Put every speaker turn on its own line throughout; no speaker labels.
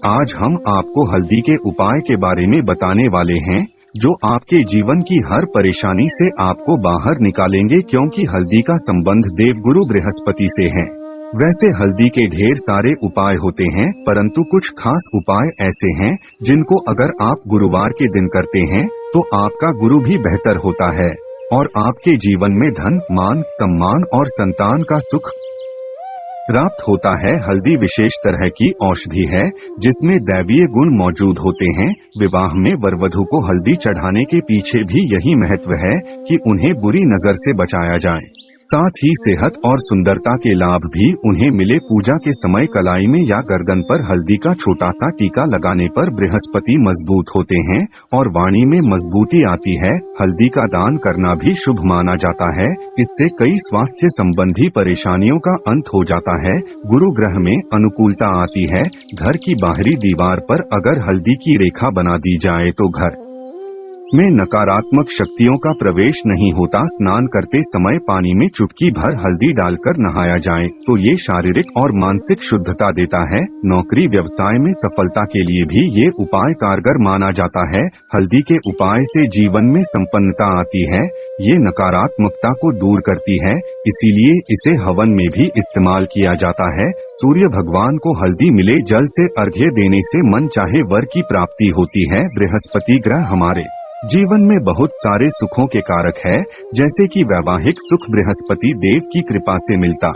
आज हम आपको हल्दी के उपाय के बारे में बताने वाले हैं जो आपके जीवन की हर परेशानी से आपको बाहर निकालेंगे, क्योंकि हल्दी का संबंध देवगुरु बृहस्पति से है। वैसे हल्दी के ढेर सारे उपाय होते हैं, परंतु कुछ खास उपाय ऐसे हैं जिनको अगर आप गुरुवार के दिन करते हैं तो आपका गुरु भी बेहतर होता है और आपके जीवन में धन, मान, सम्मान और संतान का सुख प्राप्त होता है। हल्दी विशेष तरह की औषधि है जिसमें दैवीय गुण मौजूद होते हैं। विवाह में वरवधु को हल्दी चढ़ाने के पीछे भी यही महत्व है कि उन्हें बुरी नजर से बचाया जाए। साथ ही सेहत और सुंदरता के लाभ भी उन्हें मिले। पूजा के समय कलाई में या गर्दन पर हल्दी का छोटा सा टीका लगाने पर बृहस्पति मजबूत होते हैं और वाणी में मजबूती आती है। हल्दी का दान करना भी शुभ माना जाता है। इससे कई स्वास्थ्य संबंधी परेशानियों का अंत हो जाता है। गुरु ग्रह में अनुकूलता आती है। घर की बाहरी दीवार पर अगर हल्दी की रेखा बना दी जाए तो घर में नकारात्मक शक्तियों का प्रवेश नहीं होता। स्नान करते समय पानी में चुटकी भर हल्दी डालकर नहाया जाए तो ये शारीरिक और मानसिक शुद्धता देता है। नौकरी व्यवसाय में सफलता के लिए भी ये उपाय कारगर माना जाता है। हल्दी के उपाय से जीवन में संपन्नता आती है। ये नकारात्मकता को दूर करती है, इसीलिए इसे हवन में भी इस्तेमाल किया जाता है। सूर्य भगवान को हल्दी मिले जल से अर्घ्य देने से मन चाहे वर की प्राप्ति होती है। बृहस्पति ग्रह हमारे जीवन में बहुत सारे सुखों के कारक है, जैसे कि वैवाहिक सुख बृहस्पति देव की कृपा से मिलता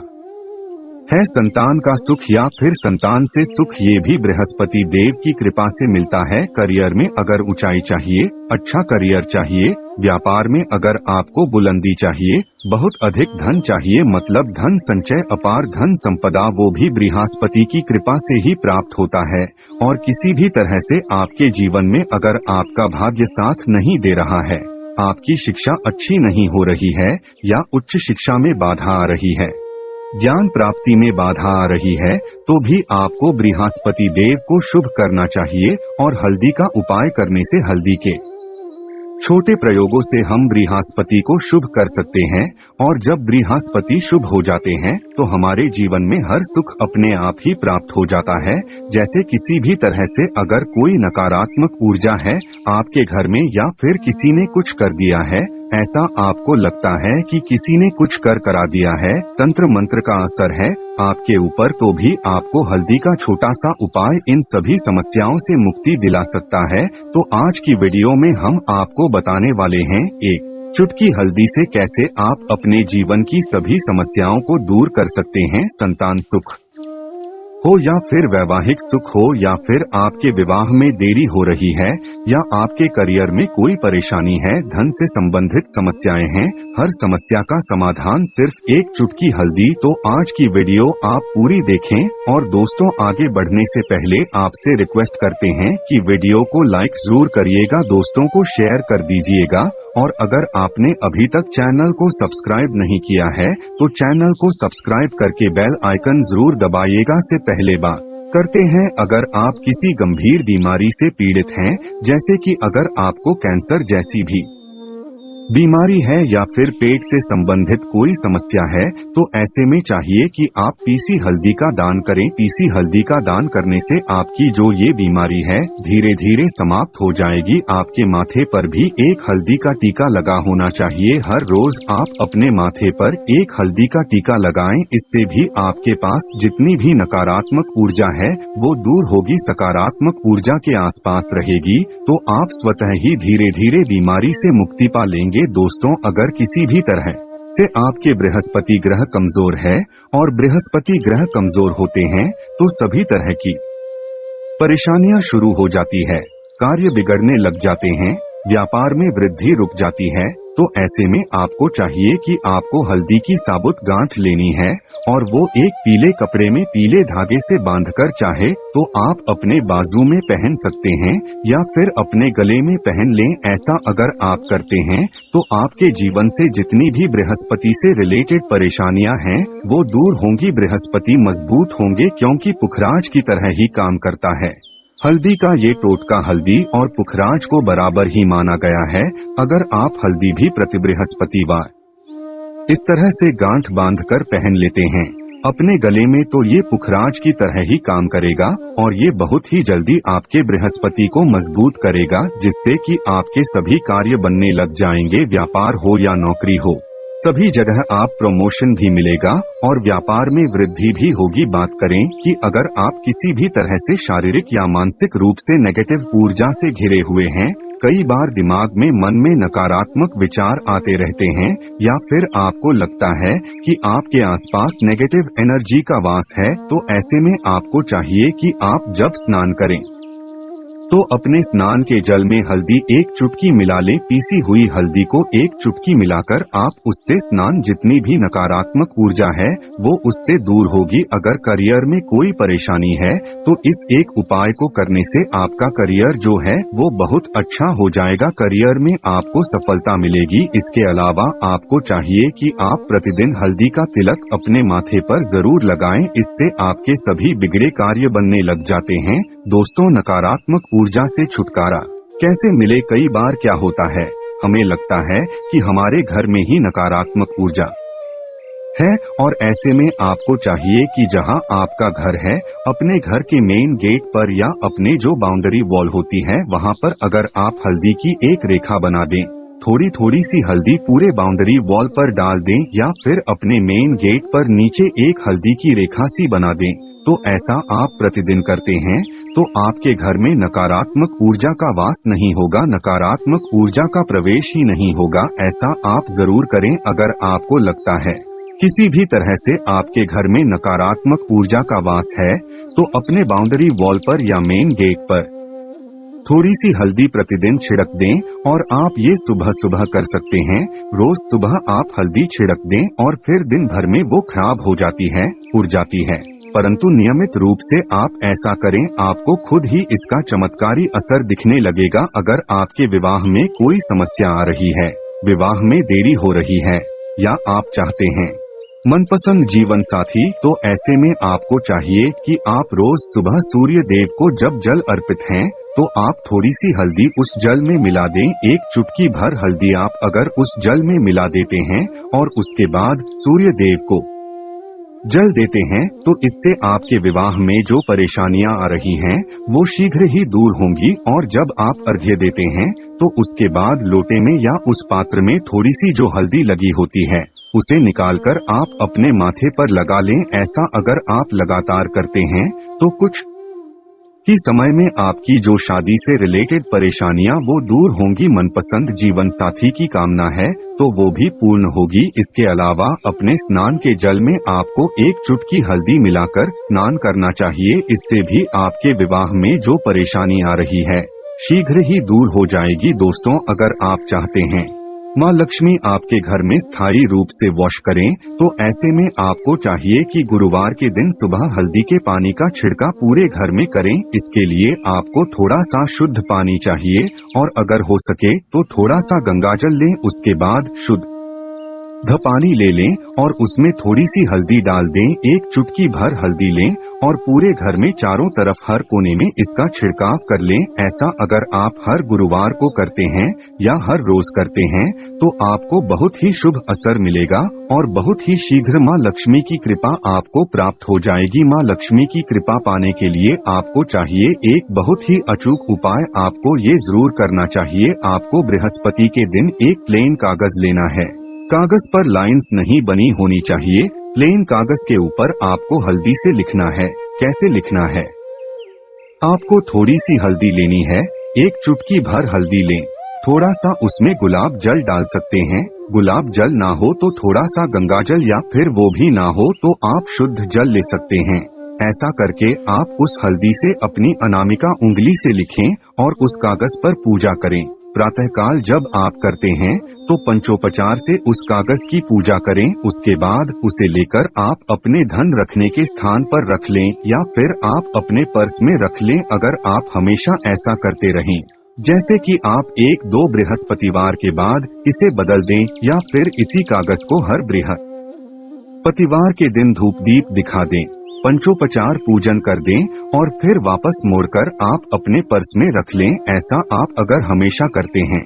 है। संतान का सुख या फिर संतान से सुख ये भी बृहस्पति देव की कृपा से मिलता है। करियर में अगर ऊंचाई चाहिए, अच्छा करियर चाहिए, व्यापार में अगर आपको बुलंदी चाहिए, बहुत अधिक धन चाहिए, मतलब धन संचय, अपार धन संपदा, वो भी बृहस्पति की कृपा से ही प्राप्त होता है। और किसी भी तरह से आपके जीवन में अगर आपका भाग्य साथ नहीं दे रहा है, आपकी शिक्षा अच्छी नहीं हो रही है या उच्च शिक्षा में बाधा आ रही है, ज्ञान प्राप्ति में बाधा आ रही है, तो भी आपको बृहस्पति देव को शुभ करना चाहिए। और हल्दी का उपाय करने से हल्दी के छोटे प्रयोगों से हम बृहस्पति को शुभ कर सकते हैं। और जब बृहस्पति शुभ हो जाते हैं तो हमारे जीवन में हर सुख अपने आप ही प्राप्त हो जाता है। जैसे किसी भी तरह से अगर कोई नकारात्मक ऊर्जा है आपके घर में या फिर किसी ने कुछ कर दिया है, ऐसा आपको लगता है कि किसी ने कुछ करा दिया है, तंत्र मंत्र का असर है आपके ऊपर, तो भी आपको हल्दी का छोटा सा उपाय इन सभी समस्याओं से मुक्ति दिला सकता है। तो आज की वीडियो में हम आपको बताने वाले हैं एक चुटकी हल्दी से कैसे आप अपने जीवन की सभी समस्याओं को दूर कर सकते हैं। संतान सुख हो या फिर वैवाहिक सुख हो या फिर आपके विवाह में देरी हो रही है या आपके करियर में कोई परेशानी है, धन से संबंधित समस्याएं हैं, हर समस्या का समाधान सिर्फ एक चुटकी हल्दी। तो आज की वीडियो आप पूरी देखें। और दोस्तों, आगे बढ़ने से पहले आपसे रिक्वेस्ट करते हैं कि वीडियो को लाइक जरूर करिएगा, दोस्तों को शेयर कर दीजिएगा। और अगर आपने अभी तक चैनल को सब्सक्राइब नहीं किया है तो चैनल को सब्सक्राइब करके बेल आइकन जरूर दबाइएगा। से पहले बात करते हैं, अगर आप किसी गंभीर बीमारी से पीड़ित हैं, जैसे कि अगर आपको कैंसर जैसी भी बीमारी है या फिर पेट से संबंधित कोई समस्या है, तो ऐसे में चाहिए कि आप पीसी हल्दी का दान करें। पीसी हल्दी का दान करने से आपकी जो ये बीमारी है धीरे धीरे समाप्त हो जाएगी। आपके माथे पर भी एक हल्दी का टीका लगा होना चाहिए। हर रोज आप अपने माथे पर एक हल्दी का टीका लगाएं, इससे भी आपके पास जितनी भी नकारात्मक ऊर्जा है वो दूर होगी, सकारात्मक ऊर्जा के आसपास रहेगी, तो आप स्वतः ही धीरे धीरे बीमारी से मुक्ति पा लेंगे। दोस्तों, अगर किसी भी तरह से आपके बृहस्पति ग्रह कमजोर है और बृहस्पति ग्रह कमजोर होते हैं तो सभी तरह की परेशानियां शुरू हो जाती है, कार्य बिगड़ने लग जाते हैं, व्यापार में वृद्धि रुक जाती है। तो ऐसे में आपको चाहिए कि आपको हल्दी की साबुत गांठ लेनी है और वो एक पीले कपड़े में पीले धागे से बांधकर चाहे तो आप अपने बाजू में पहन सकते हैं या फिर अपने गले में पहन लें। ऐसा अगर आप करते हैं तो आपके जीवन से जितनी भी बृहस्पति से रिलेटेड परेशानियां हैं वो दूर होंगी। बृहस्पति मजबूत होंगे क्योंकि पुखराज की तरह ही काम करता है। हल्दी का ये टोटका हल्दी और पुखराज को बराबर ही माना गया है। अगर आप हल्दी भी प्रति बृहस्पतिवार इस तरह से गांठ बांधकर पहन लेते हैं अपने गले में तो ये पुखराज की तरह ही काम करेगा और ये बहुत ही जल्दी आपके बृहस्पति को मजबूत करेगा, जिससे कि आपके सभी कार्य बनने लग जाएंगे। व्यापार हो या नौकरी हो, सभी जगह आप प्रमोशन भी मिलेगा और व्यापार में वृद्धि भी होगी। बात करें कि अगर आप किसी भी तरह से शारीरिक या मानसिक रूप से नेगेटिव ऊर्जा से घिरे हुए हैं, कई बार दिमाग में मन में नकारात्मक विचार आते रहते हैं, या फिर आपको लगता है कि आपके आसपास नेगेटिव एनर्जी का वास है, तो ऐसे में आपको चाहिए कि आप जब स्नान करें तो अपने स्नान के जल में हल्दी एक चुटकी मिला लें। पीसी हुई हल्दी को एक चुटकी मिलाकर आप उससे स्नान, जितनी भी नकारात्मक ऊर्जा है वो उससे दूर होगी। अगर करियर में कोई परेशानी है तो इस एक उपाय को करने से आपका करियर जो है वो बहुत अच्छा हो जाएगा, करियर में आपको सफलता मिलेगी। इसके अलावा आपको चाहिए कि आप प्रतिदिन हल्दी का तिलक अपने माथे पर जरूर लगाएं, इससे आपके सभी बिगड़े कार्य बनने लग जाते हैं। दोस्तों, नकारात्मक ऊर्जा से छुटकारा कैसे मिले? कई बार क्या होता है, हमें लगता है कि हमारे घर में ही नकारात्मक ऊर्जा है और ऐसे में आपको चाहिए कि जहां आपका घर है, अपने घर के मेन गेट पर या अपने जो बाउंड्री वॉल होती है वहां पर अगर आप हल्दी की एक रेखा बना दें, थोड़ी थोड़ी सी हल्दी पूरे बाउंड्री वॉल पर डाल दें, या फिर अपने मेन गेट पर नीचे एक हल्दी की रेखा सी बना दें, तो ऐसा आप प्रतिदिन करते हैं तो आपके घर में नकारात्मक ऊर्जा का वास नहीं होगा, नकारात्मक ऊर्जा का प्रवेश ही नहीं होगा। ऐसा आप जरूर करें। अगर आपको लगता है किसी भी तरह से आपके घर में नकारात्मक ऊर्जा का वास है, तो अपने बाउंड्री वॉल पर या मेन गेट पर थोड़ी सी हल्दी प्रतिदिन छिड़क दें, और आप ये सुबह सुबह कर सकते हैं। रोज सुबह आप हल्दी छिड़क दें और फिर दिन भर में वो खराब हो जाती है, उड़ जाती है, परंतु नियमित रूप से आप ऐसा करें, आपको खुद ही इसका चमत्कारी असर दिखने लगेगा। अगर आपके विवाह में कोई समस्या आ रही है, विवाह में देरी हो रही है, या आप चाहते हैं मनपसंद जीवन साथी, तो ऐसे में आपको चाहिए कि आप रोज सुबह सूर्य देव को जब जल अर्पित है तो आप थोड़ी सी हल्दी उस जल में मिला दें। एक चुटकी भर हल्दी आप अगर उस जल में मिला देते हैं और उसके बाद सूर्य देव को जल देते हैं, तो इससे आपके विवाह में जो परेशानियां आ रही हैं वो शीघ्र ही दूर होंगी। और जब आप अर्घ्य देते हैं तो उसके बाद लोटे में या उस पात्र में थोड़ी सी जो हल्दी लगी होती है उसे निकालकर आप अपने माथे पर लगा लें। ऐसा अगर आप लगातार करते हैं तो कुछ ही समय में आपकी जो शादी से रिलेटेड परेशानियां वो दूर होंगी। मनपसंद जीवन साथी की कामना है तो वो भी पूर्ण होगी। इसके अलावा अपने स्नान के जल में आपको एक चुटकी हल्दी मिलाकर स्नान करना चाहिए। इससे भी आपके विवाह में जो परेशानी आ रही है शीघ्र ही दूर हो जाएगी। दोस्तों, अगर आप चाहते हैं माँ लक्ष्मी आपके घर में स्थायी रूप से वॉश करें, तो ऐसे में आपको चाहिए कि गुरुवार के दिन सुबह हल्दी के पानी का छिड़काव पूरे घर में करें। इसके लिए आपको थोड़ा सा शुद्ध पानी चाहिए, और अगर हो सके तो थोड़ा सा गंगाजल लें। उसके बाद शुद्ध पानी ले लें और उसमें थोड़ी सी हल्दी डाल दें। एक चुटकी भर हल्दी लें और पूरे घर में चारों तरफ हर कोने में इसका छिड़काव कर लें। ऐसा अगर आप हर गुरुवार को करते हैं या हर रोज करते हैं तो आपको बहुत ही शुभ असर मिलेगा और बहुत ही शीघ्र माँ लक्ष्मी की कृपा आपको प्राप्त हो जाएगी। माँ लक्ष्मी की कृपा पाने के लिए आपको चाहिए एक बहुत ही अचूक उपाय। आपको ये जरूर करना चाहिए। आपको बृहस्पति के दिन एक प्लेन कागज लेना है। कागज पर लाइंस नहीं बनी होनी चाहिए। प्लेन कागज के ऊपर आपको हल्दी से लिखना है। कैसे लिखना है? आपको थोड़ी सी हल्दी लेनी है, एक चुटकी भर हल्दी लें, थोड़ा सा उसमें गुलाब जल डाल सकते हैं। गुलाब जल ना हो तो थोड़ा सा गंगाजल, या फिर वो भी ना हो तो आप शुद्ध जल ले सकते हैं। ऐसा करके आप उस हल्दी से अपनी अनामिका उंगली से लिखें और उस कागज पर पूजा करें। प्रातःकाल जब आप करते हैं तो पंचोपचार से उस कागज की पूजा करें। उसके बाद उसे लेकर आप अपने धन रखने के स्थान पर रख लें, या फिर आप अपने पर्स में रख लें। अगर आप हमेशा ऐसा करते रहें, जैसे कि आप 1-2 बृहस्पतिवार के बाद इसे बदल दें, या फिर इसी कागज को हर बृहस्पतिवार के दिन धूप दीप दिखा दें, पंचोपचार पूजन कर दें और फिर वापस मोड़कर आप अपने पर्स में रख लें। ऐसा आप अगर हमेशा करते हैं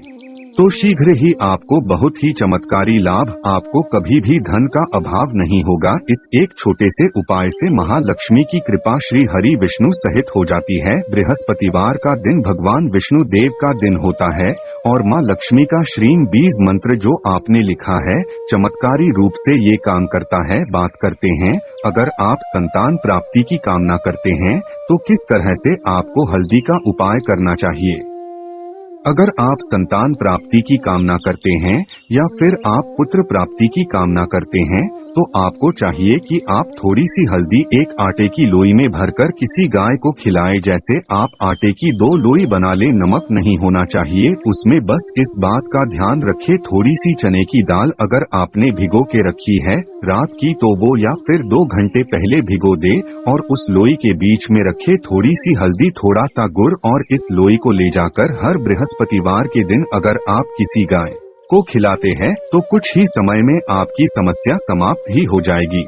तो शीघ्र ही आपको बहुत ही चमत्कारी लाभ, आपको कभी भी धन का अभाव नहीं होगा। इस एक छोटे से उपाय से महालक्ष्मी की कृपा श्री हरि विष्णु सहित हो जाती है। बृहस्पतिवार का दिन भगवान विष्णु देव का दिन होता है और माँ लक्ष्मी का श्रीम बीज मंत्र जो आपने लिखा है चमत्कारी रूप से ये काम करता है। बात करते हैं, अगर आप संतान प्राप्ति की कामना करते हैं तो किस तरह से आपको हल्दी का उपाय करना चाहिए। अगर आप संतान प्राप्ति की कामना करते हैं या फिर आप पुत्र प्राप्ति की कामना करते हैं तो आपको चाहिए कि आप थोड़ी सी हल्दी एक आटे की लोई में भरकर किसी गाय को खिलाएं। जैसे आप आटे की 2 लोई बना ले, नमक नहीं होना चाहिए उसमें। बस इस बात का ध्यान रखें, थोड़ी सी चने की दाल अगर आपने भिगो के रखी है रात की तो वो या फिर 2 घंटे पहले भिगो दे और उस लोई के बीच में रखे थोड़ी सी हल्दी, थोड़ा सा गुड़ और इस लोई को ले जाकर हर बृहस्पतिवार के दिन अगर आप किसी गाय को खिलाते हैं तो कुछ ही समय में आपकी समस्या समाप्त ही हो जाएगी।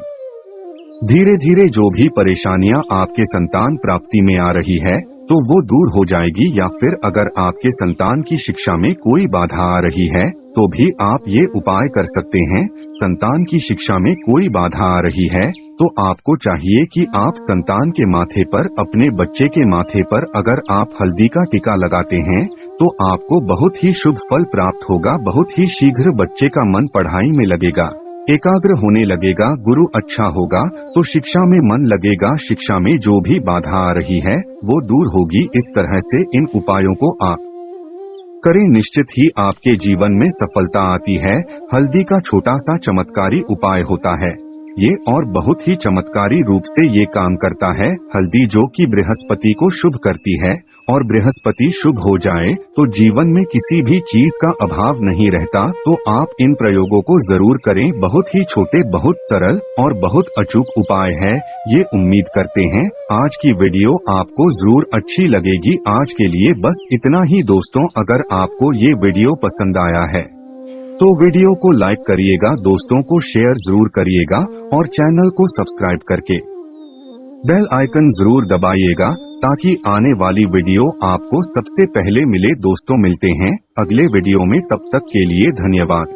धीरे धीरे जो भी परेशानियां आपके संतान प्राप्ति में आ रही है तो वो दूर हो जाएगी। या फिर अगर आपके संतान की शिक्षा में कोई बाधा आ रही है तो भी आप ये उपाय कर सकते हैं। संतान की शिक्षा में कोई बाधा आ रही है तो आपको चाहिए कि आप संतान के माथे पर, अपने बच्चे के माथे पर अगर आप हल्दी का टीका लगाते हैं तो आपको बहुत ही शुभ फल प्राप्त होगा। बहुत ही शीघ्र बच्चे का मन पढ़ाई में लगेगा, एकाग्र होने लगेगा, गुरु अच्छा होगा तो शिक्षा में मन लगेगा। शिक्षा में जो भी बाधा आ रही है वो दूर होगी। इस तरह से इन उपायों को आप करें, निश्चित ही आपके जीवन में सफलता आती है। हल्दी का छोटा सा चमत्कारी उपाय होता है ये और बहुत ही चमत्कारी रूप से ये काम करता है। हल्दी जो कि बृहस्पति को शुभ करती है और बृहस्पति शुभ हो जाए तो जीवन में किसी भी चीज का अभाव नहीं रहता। तो आप इन प्रयोगों को जरूर करें। बहुत ही छोटे, बहुत सरल और बहुत अचूक उपाय है ये। उम्मीद करते हैं आज की वीडियो आपको जरूर अच्छी लगेगी। आज के लिए बस इतना ही दोस्तों। अगर आपको ये वीडियो पसंद आया है तो वीडियो को लाइक करिएगा, दोस्तों को शेयर जरूर करिएगा और चैनल को सब्सक्राइब करके बेल आइकन जरूर दबाइएगा ताकि आने वाली वीडियो आपको सबसे पहले मिले। दोस्तों मिलते हैं अगले वीडियो में, तब तक के लिए धन्यवाद।